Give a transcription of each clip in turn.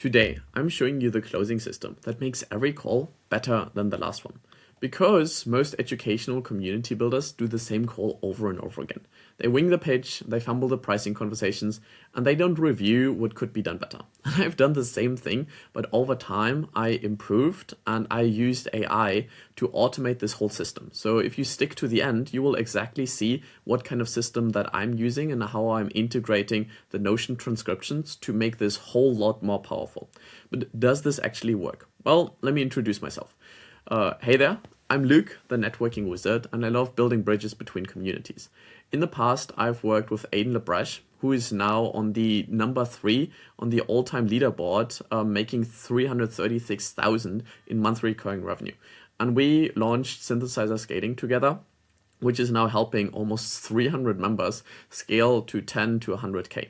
Today, I'm showing you the closing system that makes every call better than the last one. Because most educational community builders do the same call over and over again. They wing the pitch, they fumble the pricing conversations, and they don't review what could be done better. And I've done the same thing, but over time I improved and I used AI to automate this whole system. So if you stick to the end, you will exactly see what kind of system that I'm using and how I'm integrating the Notion transcriptions to make this whole lot more powerful. But does this actually work? Well, let me introduce myself. Hey there, I'm Luke, the networking wizard, and I love building bridges between communities. In the past, I've worked with Aidan Labreche, who is now on the number 3 on the all-time leaderboard, making 336,000 in monthly recurring revenue. And we launched Synthesizer Scaling together, which is now helping almost 300 members scale to 10 to 100K.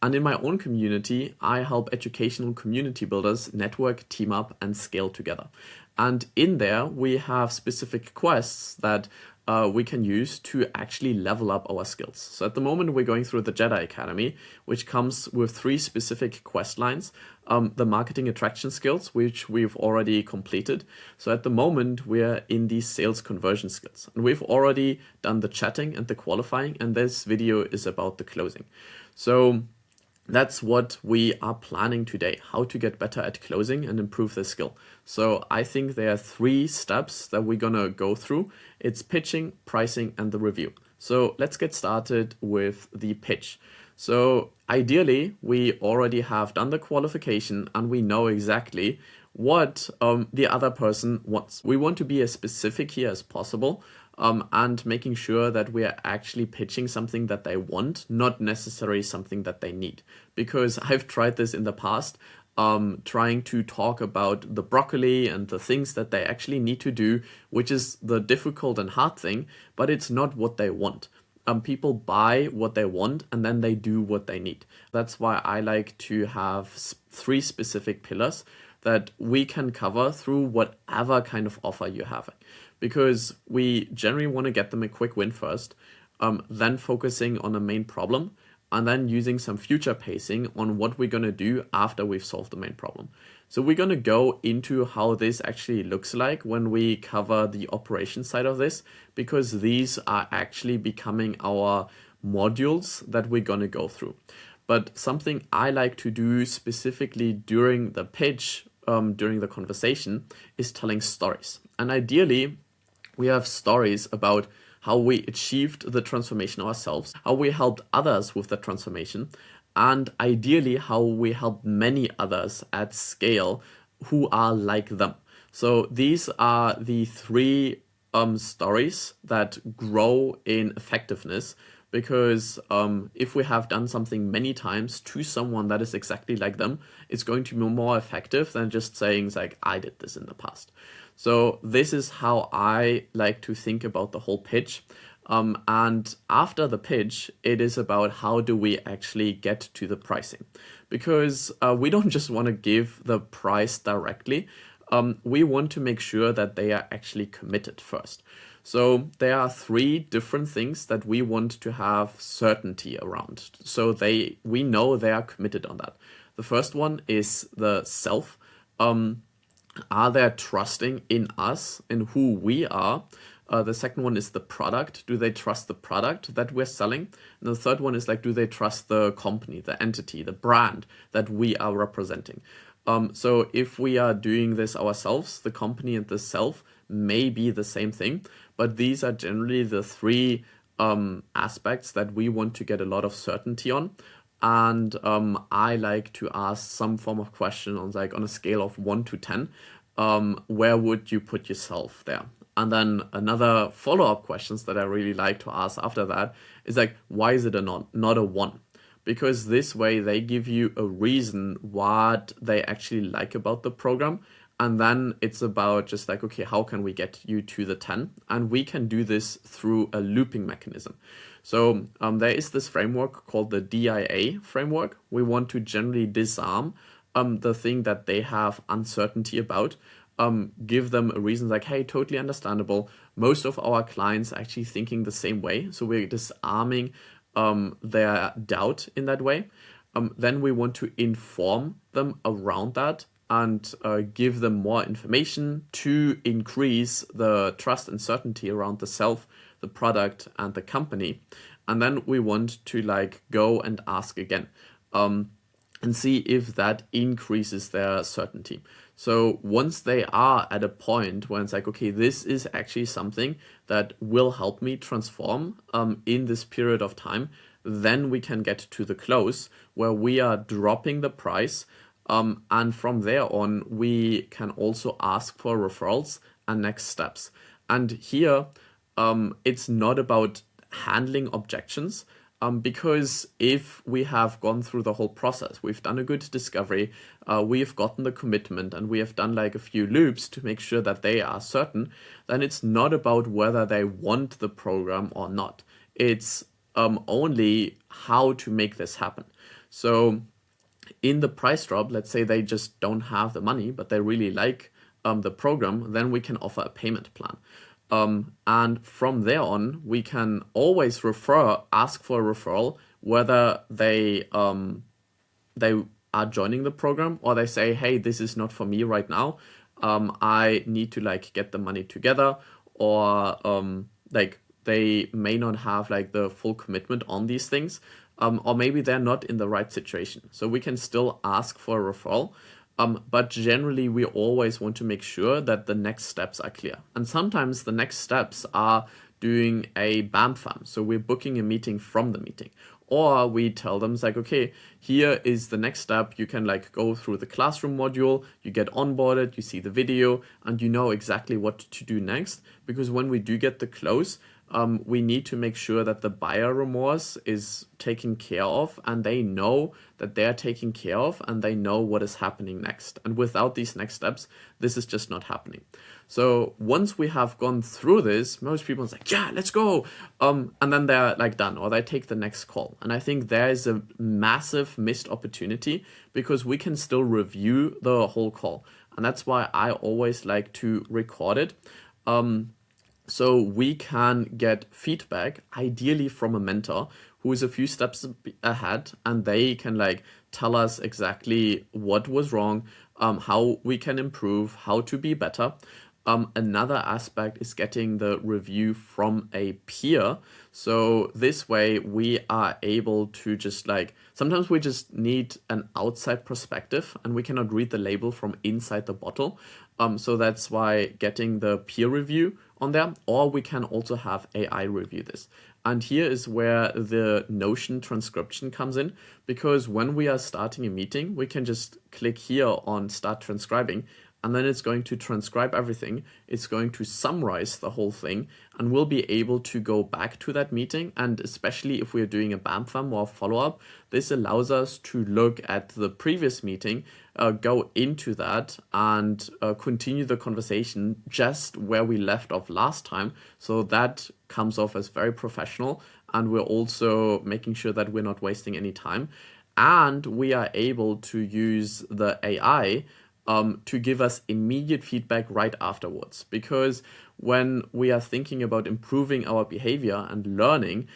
And in my own community, I help educational community builders network, team up, and scale together. And in there, we have specific quests that we can use to actually level up our skills. So at the moment, we're going through the Jedi Academy, which comes with 3 specific quest lines. The marketing attraction skills, which we've already completed. So at the moment, we're in the sales conversion skills. And we've already done the chatting and the qualifying, and this video is about the closing. So that's what we are planning today, how to get better at closing and improve the skill. So I think there are 3 steps that we're gonna go through. It's pitching, pricing, and the review. So let's get started with the pitch. So ideally, we already have done the qualification and we know exactly what the other person wants. We want to be as specific here as possible. And making sure that we are actually pitching something that they want, not necessarily something that they need. Because I've tried this in the past, trying to talk about the broccoli and the things that they actually need to do, which is the difficult and hard thing, but it's not what they want. People buy what they want and then they do what they need. That's why I like to have 3 specific pillars that we can cover through whatever kind of offer you have. Because we generally want to get them a quick win first, then focusing on a main problem, and then using some future pacing on what we're going to do after we've solved the main problem. So we're going to go into how this actually looks like when we cover the operation side of this, because these are actually becoming our modules that we're going to go through. But something I like to do specifically during the pitch, during the conversation, is telling stories. And ideally, we have stories about how we achieved the transformation ourselves, how we helped others with the transformation, and ideally how we helped many others at scale who are like them. So these are the 3 stories that grow in effectiveness, because if we have done something many times to someone that is exactly like them, it's going to be more effective than just saying like, I did this in the past. So this is how I like to think about the whole pitch. And after the pitch, it is about how do we actually get to the pricing. Because we don't just want to give the price directly. We want to make sure that they are actually committed first. So there are 3 different things that we want to have certainty around. So we know they are committed on that. The first one is the self. Are they trusting in us and who we are? The second one is the product. Do they trust the product that we're selling? And the third one is like, do they trust the company, the entity, the brand that we are representing? So if we are doing this ourselves, the company and the self may be the same thing, but these are generally the 3 aspects that we want to get a lot of certainty on. And I like to ask some form of question on like on a scale of 1 to 10, where would you put yourself there? And then another follow-up questions that I really like to ask after that is like, why is it not a 1? Because this way they give you a reason what they actually like about the program. And then it's about just like, okay, how can we get you to the 10? And we can do this through a looping mechanism. So there is this framework called the DIA framework. We want to generally disarm the thing that they have uncertainty about, give them a reason like, hey, totally understandable. Most of our clients are actually thinking the same way. So we're disarming their doubt in that way. then we want to inform them around that and give them more information to increase the trust and certainty around the self, the product, and the company. And then we want to like go and ask again. And see if that increases their certainty. So once they are at a point where it's like, okay, this is actually something that will help me transform in this period of time, then we can get to the close where we are dropping the price. And from there on, we can also ask for referrals and next steps. And here, it's not about handling objections. Because if we have gone through the whole process, we've done a good discovery, we've gotten the commitment, and we have done like a few loops to make sure that they are certain, then it's not about whether they want the program or not. It's only how to make this happen. So in the price drop, let's say they just don't have the money, but they really like the program, then we can offer a payment plan. And from there on, we can always ask for a referral, whether they are joining the program or they say, hey, this is not for me right now. I need to like get the money together, or like they may not have like the full commitment on these things, or maybe they're not in the right situation. So we can still ask for a referral. But generally, we always want to make sure that the next steps are clear. And sometimes the next steps are doing a BAMFAM. So we're booking a meeting from the meeting. Or we tell them, it's like, okay, here is the next step. You can like go through the classroom module, you get onboarded, you see the video, and you know exactly what to do next. Because when we do get the close, we need to make sure that the buyer remorse is taken care of, and they know that they're taken care of, and they know what is happening next. And without these next steps, this is just not happening. So once we have gone through this, most people are like, yeah, let's go. And then they're like done, or they take the next call. And I think there is a massive missed opportunity, because we can still review the whole call. And that's why I always like to record it. So we can get feedback, ideally from a mentor who is a few steps ahead, and they can like tell us exactly what was wrong, how we can improve, how to be better. Another aspect is getting the review from a peer. So this way we are able to just like, sometimes we just need an outside perspective and we cannot read the label from inside the bottle. So that's why getting the peer review on there, or we can also have AI review this. And here is where the Notion transcription comes in, because when we are starting a meeting, we can just click here on start transcribing, and then it's going to transcribe everything. It's going to summarize the whole thing, and we'll be able to go back to that meeting. And especially if we're doing a BAMFAM or follow-up, this allows us to look at the previous meeting, go into that, and continue the conversation just where we left off last time. So that comes off as very professional, and we're also making sure that we're not wasting any time. And we are able to use the AI to give us immediate feedback right afterwards. Because when we are thinking about improving our behavior and learning,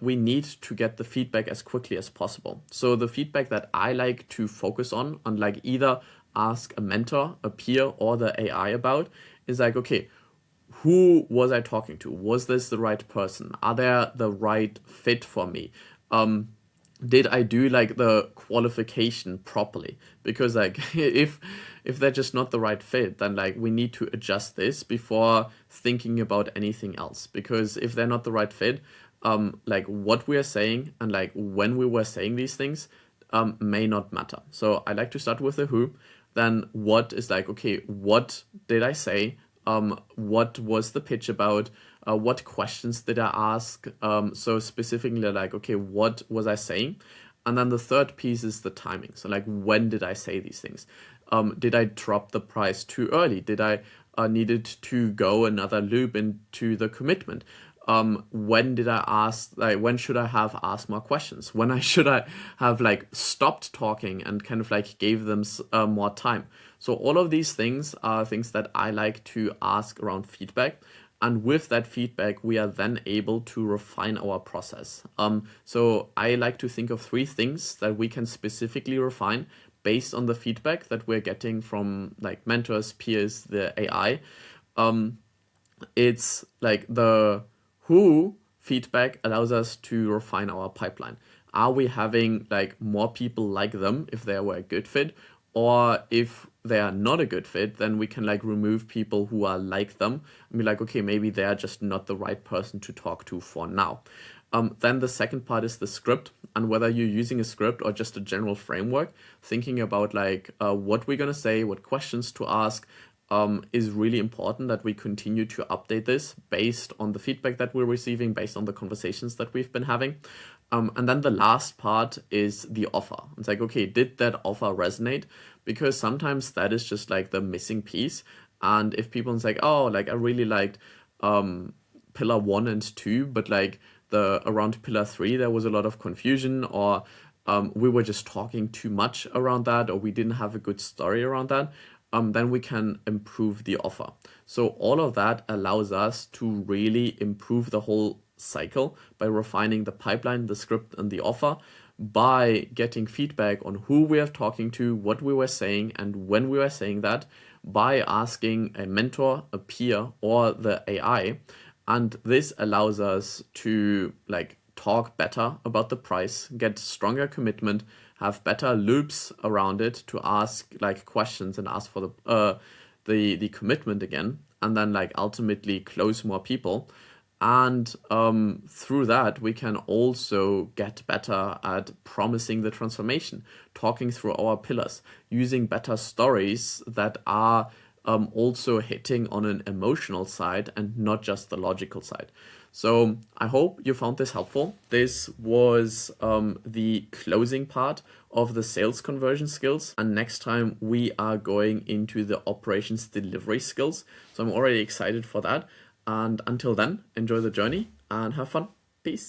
we need to get the feedback as quickly as possible. So the feedback that I like to focus on like either ask a mentor, a peer, or the AI about is like, okay, who was I talking to? Was this the right person? Are they the right fit for me? Did I do like the qualification properly? Because like if they're just not the right fit, then like we need to adjust this before thinking about anything else. Because if they're not the right fit, like what we are saying and like when we were saying these things may not matter. So I like to start with the who, then what is like, okay, what did I say? What was the pitch about? What questions did I ask? So specifically like, okay, what was I saying? And then the third piece is the timing. So like, when did I say these things? Did I drop the price too early? Did I needed to go another loop into the commitment? When did I ask, like, when should I have asked more questions? When should I have like stopped talking and kind of like gave them more time? So all of these things are things that I like to ask around feedback. And with that feedback, we are then able to refine our process. So I like to think of 3 things that we can specifically refine based on the feedback that we're getting from like mentors, peers, the AI. It's like the who feedback allows us to refine our pipeline. Are we having like more people like them if they were a good fit? Or if they are not a good fit, then we can like remove people who are like them and be like, okay, maybe they are just not the right person to talk to for now. Then the second part is the script, and whether you're using a script or just a general framework, thinking about like what we're gonna say, what questions to ask, is really important that we continue to update this based on the feedback that we're receiving, based on the conversations that we've been having. And then the last part is the offer. It's like, okay, did that offer resonate? Because sometimes that is just like the missing piece. And if people say, oh, like I really liked pillar 1 and 2, but like the around pillar 3, there was a lot of confusion, or we were just talking too much around that, or we didn't have a good story around that, then we can improve the offer. So all of that allows us to really improve the whole cycle by refining the pipeline, the script, and the offer, by getting feedback on who we are talking to, what we were saying, and when we were saying that, by asking a mentor, a peer, or the AI. And this allows us to like talk better about the price, get stronger commitment, have better loops around it to ask like questions and ask for the commitment again, and then like ultimately close more people. And through that, we can also get better at promising the transformation, talking through our pillars, using better stories that are also hitting on an emotional side and not just the logical side. So I hope you found this helpful. This was the closing part of the sales conversion skills. And next time we are going into the operations delivery skills. So I'm already excited for that. And until then, enjoy the journey and have fun. Peace.